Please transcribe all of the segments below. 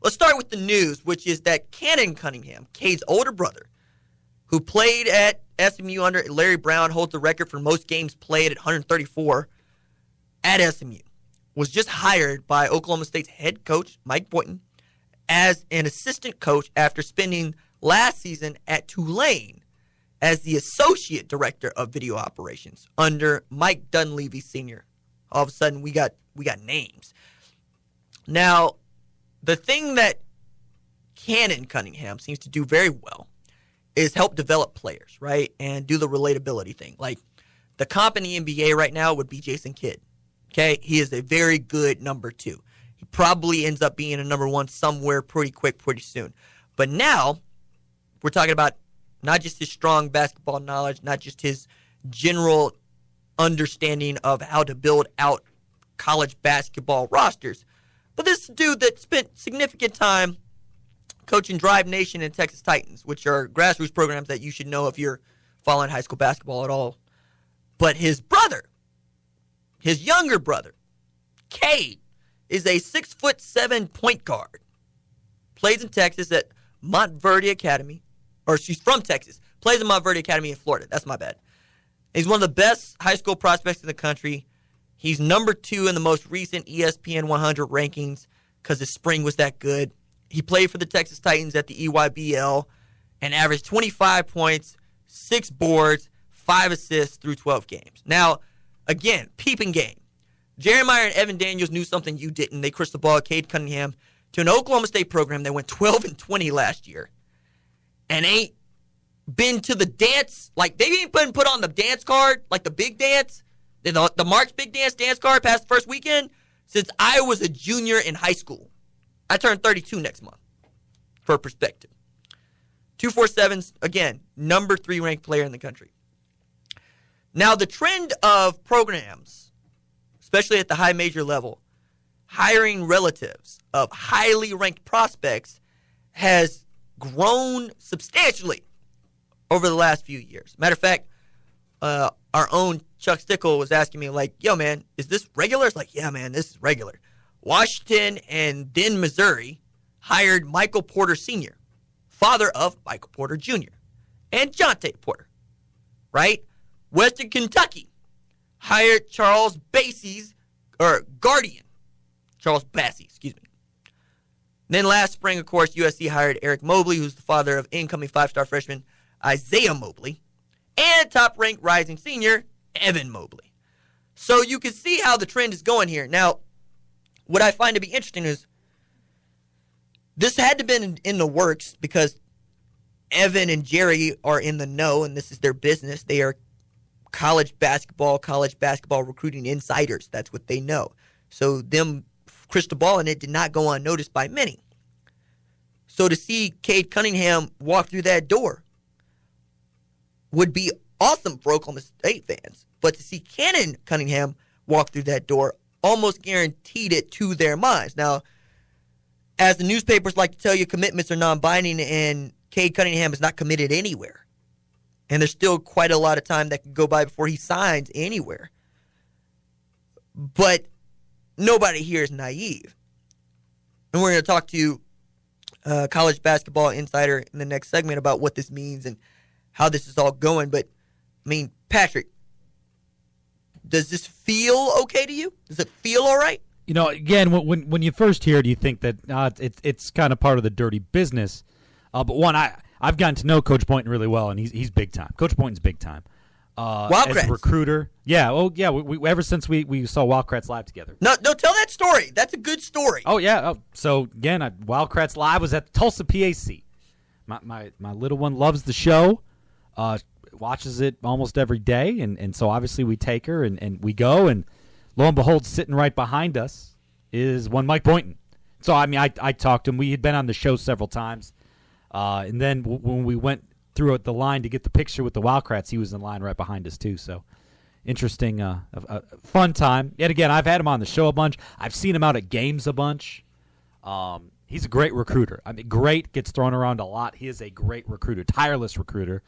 let's start with the news, which is that Cannen Cunningham, Cade's older brother, who played at SMU under Larry Brown, holds the record for most games played at 134 at SMU, was just hired by Oklahoma State's head coach, Mike Boynton, as an assistant coach after spending last season at Tulane as the associate director of video operations under Mike Dunleavy Sr. All of a sudden, we got names. Now, the thing that Cannen Cunningham seems to do very well is help develop players, right, and do the relatability thing. Like, the comp in the NBA right now would be Jason Kidd. Okay, he is a very good number 2. He probably ends up being a number 1 somewhere pretty quick, pretty soon. But now, we're talking about not just his strong basketball knowledge, not just his general understanding of how to build out college basketball rosters, but this dude that spent significant time coaching Drive Nation and Texas Titans, which are grassroots programs that you should know if you're following high school basketball at all. But his brother, his younger brother, Cade, is a 6'7" point guard. Plays in Texas at Montverde Academy. Or she's from Texas. Plays in Montverde Academy in Florida. That's my bad. He's one of the best high school prospects in the country. He's number 2 in the most recent ESPN 100 rankings because his spring was that good. He played for the Texas Titans at the EYBL and averaged 25 points, 6 boards, 5 assists through 12 games. Now, again, peeping game. Jeremiah and Evan Daniels knew something you didn't. They crystal balled Cade Cunningham to an Oklahoma State program that went 12-20 last year and ain't been to the dance. Like, they ain't been put on the dance card, like the big dance, the March big dance card past the first weekend, since I was a junior in high school. I turn 32 next month, for perspective. 247's, again, number 3 ranked player in the country. Now, the trend of programs, especially at the high major level, hiring relatives of highly ranked prospects has grown substantially over the last few years. Matter of fact, our own Chuck Stickle was asking me, like, yo, man, is this regular? It's like, yeah, man, this is regular. Washington and then Missouri hired Michael Porter Sr., father of Michael Porter Jr. and Jonte Porter, right? Western Kentucky hired Charles Bassey's, or guardian, Charles Bassey, excuse me. Then last spring, of course, USC hired Eric Mobley, who's the father of incoming 5-star freshman Isaiah Mobley, and top-ranked rising senior Evan Mobley. So you can see how the trend is going here. Now, what I find to be interesting is this had to have been in the works because Evan and Jerry are in the know, and this is their business. They are college basketball recruiting insiders. That's what they know. So them crystal balling it did not go unnoticed by many. So to see Cade Cunningham walk through that door would be awesome for Oklahoma State fans. But to see Cannen Cunningham walk through that door almost guaranteed it to their minds. Now, as the newspapers like to tell you, commitments are non-binding, and Cade Cunningham is not committed anywhere. And there's still quite a lot of time that can go by before he signs anywhere. But nobody here is naive. And we're going to talk to college basketball insider in the next segment about what this means and how this is all going. But, I mean, Patrick, does this feel okay to you? Does it feel all right? You know, again, when you first hear it, you think that it's kind of part of the dirty business. But one, I've gotten to know Coach Boynton really well, and he's big time. Coach Boynton's big time. Wildcats. As a recruiter. Yeah, well, yeah. We ever since we saw Wildcats live together. No, tell that story. That's a good story. Oh yeah. So again, Wildcats live was at the Tulsa PAC. My little one loves the show. Watches it almost every day, and so obviously we take her and we go, and lo and behold, sitting right behind us is one Mike Boynton. So I mean, I talked to him. We had been on the show several times, and then when we went through the line to get the picture with the Wildcats, he was in line right behind us too. So interesting, a fun time. Yet again, I've had him on the show a bunch. I've seen him out at games a bunch. He's a great recruiter. I mean, great gets thrown around a lot. He is a great recruiter, tireless recruiter.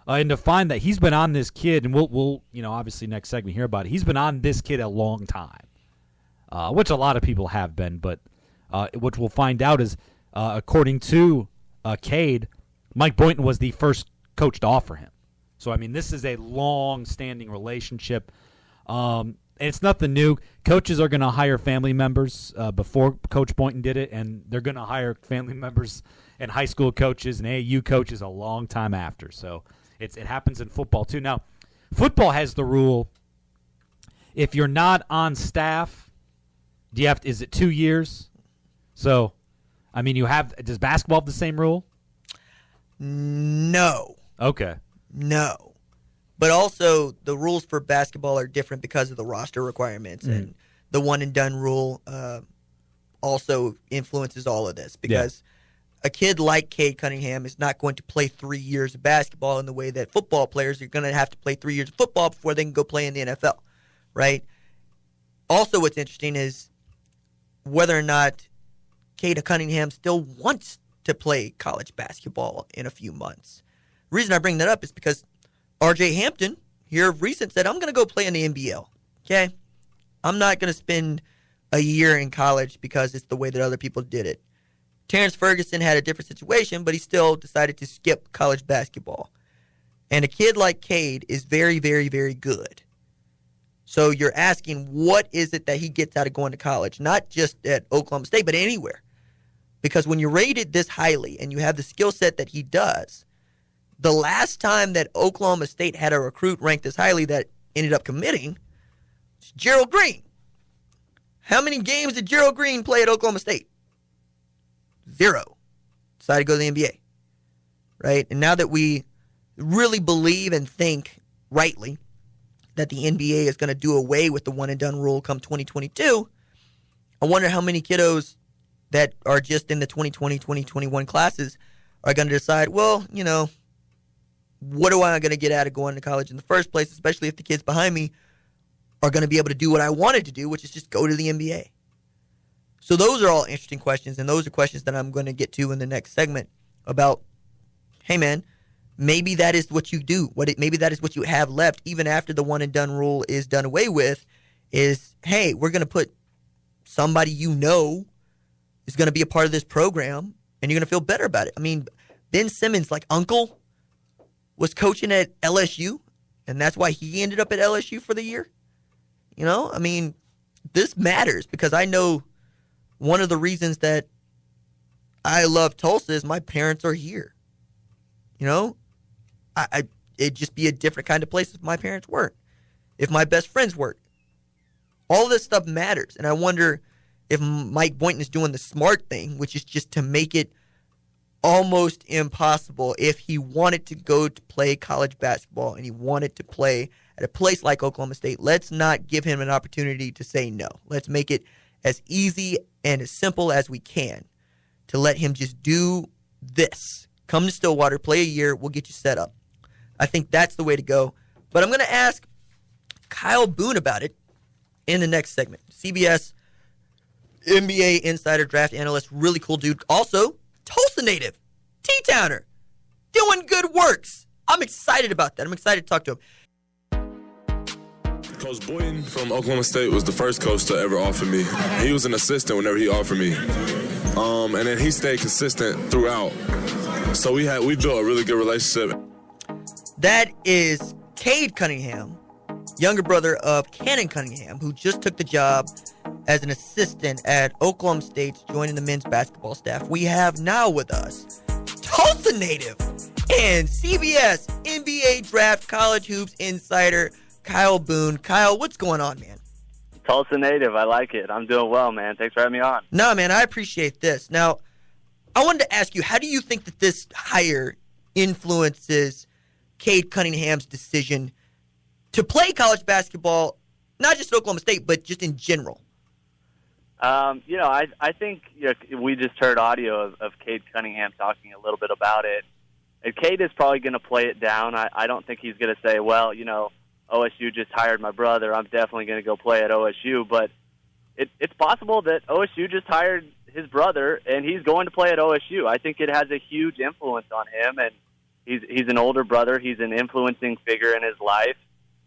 And to find that he's been on this kid, and we'll obviously next segment hear about it. He's been on this kid a long time, which a lot of people have been. But What we'll find out is, according to Cade, Mike Boynton was the first coach to offer him. So, I mean, this is a long-standing relationship. And it's nothing new. Coaches are going to hire family members before Coach Boynton did it, and they're going to hire family members and high school coaches and AAU coaches a long time after. So it happens in football too. Now, football has the rule, if you're not on staff, is it 2 years? So, I mean, does basketball have the same rule? No. Okay. No. But also, the rules for basketball are different because of the roster requirements. And the one-and-done rule also influences all of this. Because a kid like Cade Cunningham is not going to play 3 years of basketball in the way that football players are going to have to play 3 years of football before they can go play in the NFL, right? Also, what's interesting is whether or not Cade Cunningham still wants to play college basketball in a few months. The reason I bring that up is because R.J. Hampton, here of recent, said, I'm going to go play in the NBL, okay? I'm not going to spend a year in college because it's the way that other people did it. Terrence Ferguson had a different situation, but he still decided to skip college basketball. And a kid like Cade is very, very, very good. So you're asking, what is it that he gets out of going to college? Not just at Oklahoma State, but anywhere. Because when you're rated this highly and you have the skill set that he does, the last time that Oklahoma State had a recruit ranked this highly that ended up committing was Gerald Green. How many games did Gerald Green play at Oklahoma State? 0. Decided to go to the NBA. Right? And now that we really believe and think rightly that the NBA is going to do away with the one-and-done rule come 2022, I wonder how many kiddos that are just in the 2020, 2021 classes are going to decide, well, you know, what am I going to get out of going to college in the first place, especially if the kids behind me are going to be able to do what I wanted to do, which is just go to the NBA. So those are all interesting questions, and those are questions that I'm going to get to in the next segment about, hey, man, maybe that is what you do. Maybe that is what you have left, even after the one-and-done rule is done away with, is, hey, we're going to put somebody you know is going to be a part of this program, and you're going to feel better about it. I mean, Ben Simmons, like Uncle, was coaching at LSU, and that's why he ended up at LSU for the year. You know, I mean, this matters because I know one of the reasons that I love Tulsa is my parents are here. You know, it'd just be a different kind of place if my parents weren't, if my best friends weren't. All this stuff matters, and I wonder if Mike Boynton is doing the smart thing, which is just to make it almost impossible if he wanted to go to play college basketball and he wanted to play at a place like Oklahoma State. Let's not give him an opportunity to say no. Let's make it as easy and as simple as we can to let him just do this. Come to Stillwater, play a year, we'll get you set up. I think that's the way to go. But I'm going to ask Kyle Boone about it in the next segment. CBS NBA insider draft analyst, really cool dude. Also, Tulsa native, T-Towner, doing good works. I'm excited about that. I'm excited to talk to him. Coach Boynton from Oklahoma State was the first coach to ever offer me. He was an assistant whenever he offered me. And then he stayed consistent throughout. So we built a really good relationship. That is Cade Cunningham, younger brother of Cannen Cunningham, who just took the job as an assistant at Oklahoma State, joining the men's basketball staff. We have now with us Tulsa native and CBS NBA Draft College Hoops insider Kyle Boone. Kyle, what's going on, man? Tulsa native. I like it. I'm doing well, man. Thanks for having me on. No, man, I appreciate this. Now, I wanted to ask you, how do you think that this hire influences Cade Cunningham's decision to play college basketball, not just at Oklahoma State, but just in general? I think we just heard audio of Cade Cunningham talking a little bit about it. And Cade is probably going to play it down. I don't think he's going to say, well, OSU just hired my brother. I'm definitely going to go play at OSU. But it's possible that OSU just hired his brother, and he's going to play at OSU. I think it has a huge influence on him, and he's an older brother. He's an influencing figure in his life.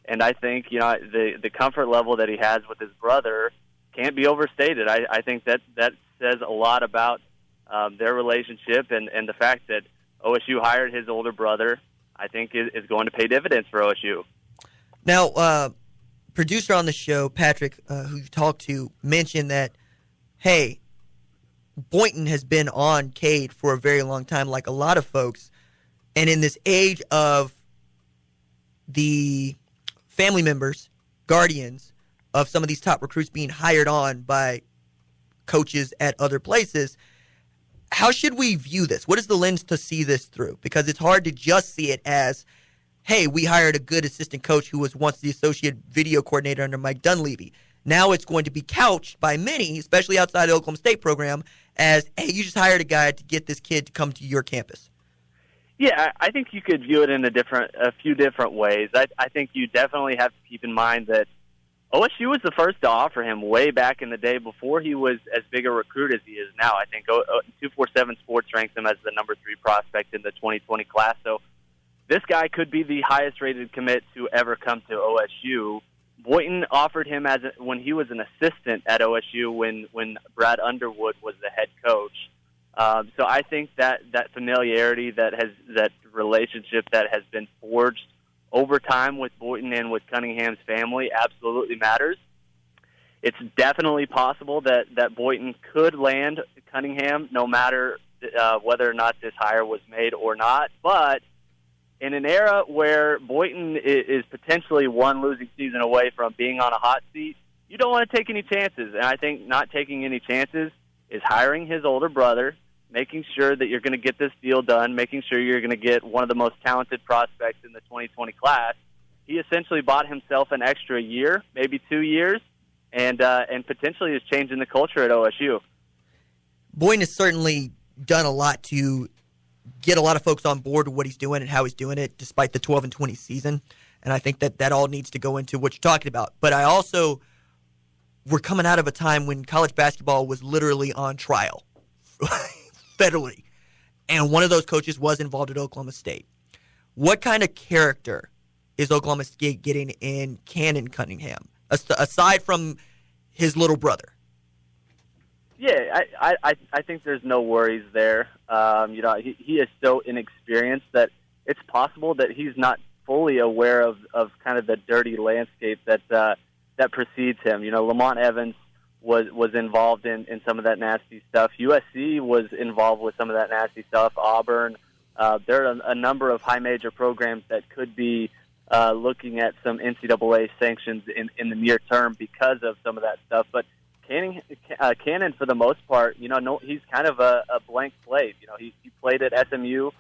And I think, the comfort level that he has with his brother can't be overstated. I think that says a lot about their relationship, and the fact that OSU hired his older brother, I think, is going to pay dividends for OSU. Now, producer on the show, Patrick, who you talked to, mentioned that, hey, Boynton has been on Cade for a very long time, like a lot of folks. And in this age of the family members, guardians of some of these top recruits being hired on by coaches at other places, how should we view this? What is the lens to see this through? Because it's hard to just see it as, hey, we hired a good assistant coach who was once the associate video coordinator under Mike Dunleavy. Now it's going to be couched by many, especially outside the Oklahoma State program, as, hey, you just hired a guy to get this kid to come to your campus. Yeah, I think you could view it in a few different ways. I think you definitely have to keep in mind that OSU was the first to offer him way back in the day before he was as big a recruit as he is now. I think 247 Sports ranks him as the number 3 prospect in the 2020 class. So this guy could be the highest-rated commit to ever come to OSU. Boynton offered him when he was an assistant at OSU when Brad Underwood was the head coach. So I think that familiarity, that relationship that has been forged over time with Boynton and with Cunningham's family absolutely matters. It's definitely possible that Boynton could land Cunningham no matter whether or not this hire was made or not. But in an era where Boynton is potentially one losing season away from being on a hot seat, you don't want to take any chances. And I think not taking any chances is hiring his older brother, making sure that you're going to get this deal done, making sure you're going to get one of the most talented prospects in the 2020 class. He essentially bought himself an extra year, maybe 2 years, and potentially is changing the culture at OSU. Boynton has certainly done a lot to get a lot of folks on board with what he's doing and how he's doing it, despite the 12-20 season. And I think that all needs to go into what you're talking about. But I also, we're coming out of a time when college basketball was literally on trial federally. And one of those coaches was involved at Oklahoma State. What kind of character is Oklahoma State getting in Cannen Cunningham, aside from his little brother? Yeah, I think there's no worries there. He is so inexperienced that it's possible that he's not fully aware of kind of the dirty landscape that precedes him. Lamont Evans was involved in some of that nasty stuff. USC was involved with some of that nasty stuff. Auburn. There are a number of high major programs that could be looking at some NCAA sanctions in the near term because of some of that stuff. But Cannen, for the most part, he's kind of a blank slate. He played at SMU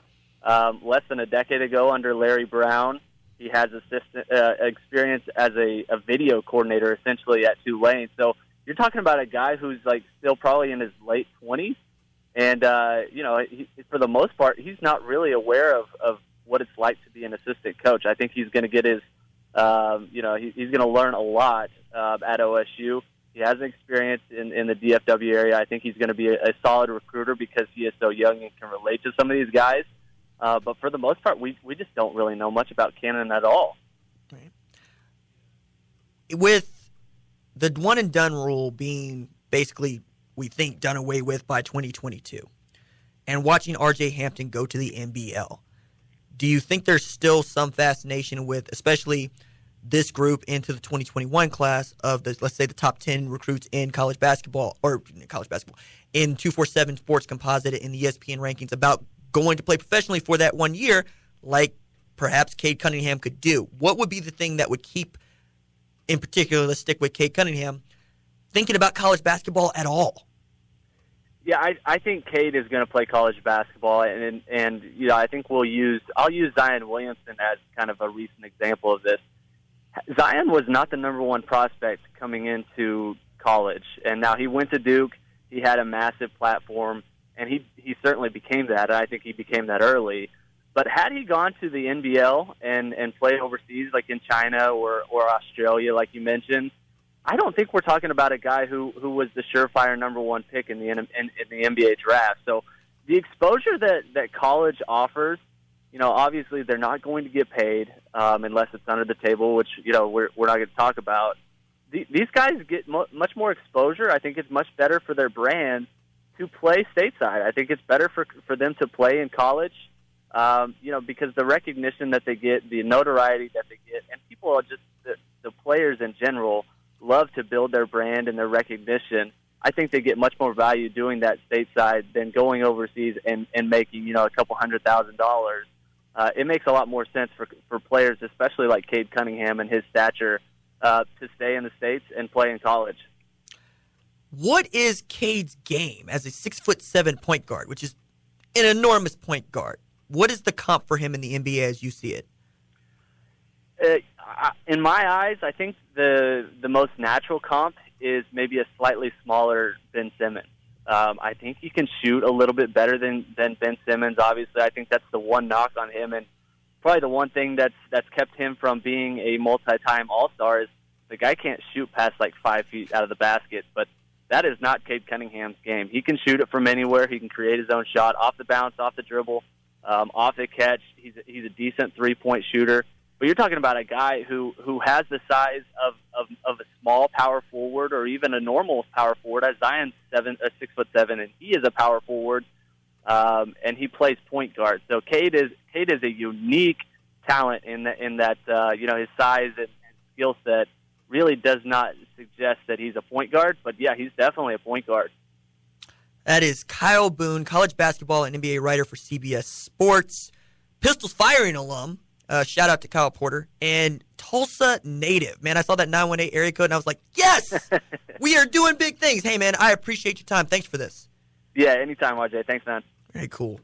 less than a decade ago under Larry Brown. He has experience as a video coordinator, essentially, at Tulane. So you're talking about a guy who's still probably in his late 20s, and for the most part, he's not really aware of what it's like to be an assistant coach. I think he's going to get his, he's going to learn a lot at OSU. He has experience in the DFW area. I think he's going to be a solid recruiter because he is so young and can relate to some of these guys. But for the most part, we just don't really know much about Cannen at all. Right. With the one-and-done rule being basically, we think, done away with by 2022, and watching R.J. Hampton go to the NBL, do you think there's still some fascination with, especially this group into the 2021 class of let's say the top 10 recruits in college basketball in 247 Sports Composite in the ESPN rankings about going to play professionally for that 1 year, like perhaps Cade Cunningham could do? What would be the thing that would keep, in particular, let's stick with Cade Cunningham, thinking about college basketball at all? Yeah, I think Cade is going to play college basketball, and I think I'll use Zion Williamson as kind of a recent example of this. Zion was not the number one prospect coming into college, and now he went to Duke. He had a massive platform, and he certainly became that. And I think he became that early. But had he gone to the NBL and played overseas, like in China or Australia, like you mentioned, I don't think we're talking about a guy who was the surefire number one pick in the NBA draft. So the exposure that college offers, obviously they're not going to get paid unless it's under the table, which we're not going to talk about. These guys get much more exposure. I think it's much better for their brand to play stateside. I think it's better for them to play in college, because the recognition that they get, the notoriety that they get, and people are just the players in general love to build their brand and their recognition. I think they get much more value doing that stateside than going overseas and making, a couple $100,000. It makes a lot more sense for players, especially like Cade Cunningham and his stature, to stay in the States and play in college. What is Cade's game as a 6'7" point guard, which is an enormous point guard? What is the comp for him in the NBA as you see it? In my eyes, I think the most natural comp is maybe a slightly smaller Ben Simmons. I think he can shoot a little bit better than Ben Simmons. Obviously, I think that's the one knock on him, and probably the one thing that's kept him from being a multi-time All-Star is the guy can't shoot past like 5 feet out of the basket. But that is not Cade Cunningham's game. He can shoot it from anywhere. He can create his own shot off the bounce, off the dribble, off the catch. He's a decent three-point shooter. But you're talking about a guy who has the size of a small power forward or even a normal power forward. Zion's 6'7", and he is a power forward, and he plays point guard. So Cade is a unique talent in that his size and skill set really does not suggest that he's a point guard. But yeah, he's definitely a point guard. That is Kyle Boone, college basketball and NBA writer for CBS Sports, Pistols Firing alum. Shout out to Kyle Porter, and Tulsa native. Man, I saw that 918 area code, and I was like, yes, we are doing big things. Hey, man, I appreciate your time. Thanks for this. Yeah, anytime, RJ. Thanks, man. Very cool.